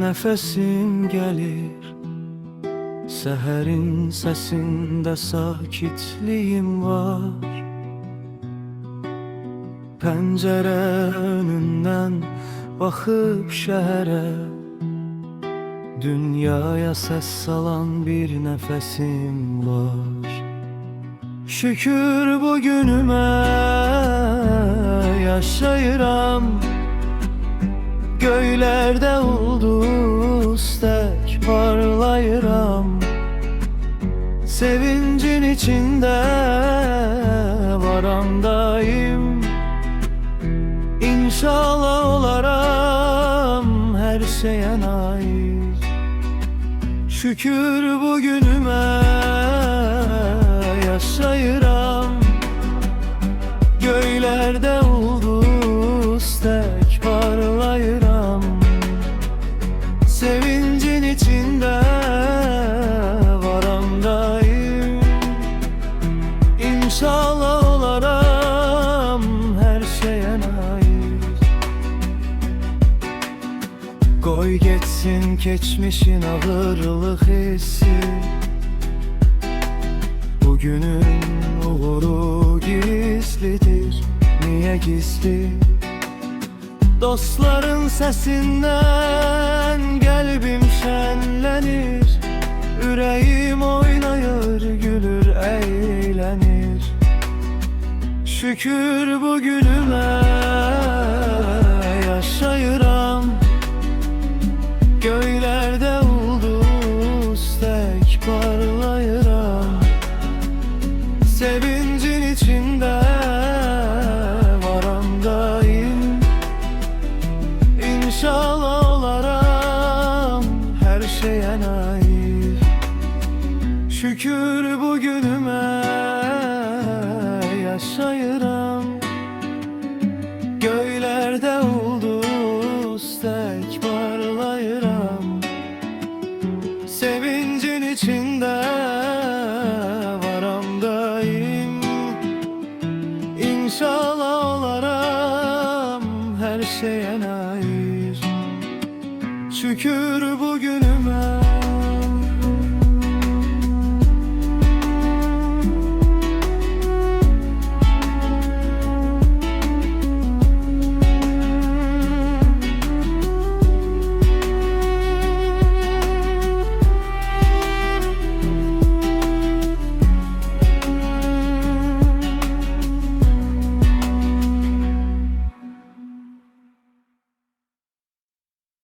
nefesim gelir, seherin sesinde sakitliyim var. Pencere önünden bakıp şehre, dünyaya ses salan bir nefesim var. Şükür bugünüme yaşayıram, göylerde ulduz tek parlayıram. Sevincin içinde varamdayım, İnşallah olaram her şeye nail. Şükür bugünüme yaşayıram, göylerde ulduz tek parlayıram. Sevincin içinde varamdayım, İnşallah olaram her şeye nail. Koy geçsin geçmişin ağırlık hissi, bugünün uğuru gizlidir. Niye gizli? Dostların sesinden kalbim şenlenir, yüreğim oynayır, gülür, eğlenir. Şükür bugünüme yaşayıram, göylerde ulduz tek parlayıram. Sevincin içinde varamdayım, İnşallah olaram her şeye nail. Şükür bugünüme yaşayıram,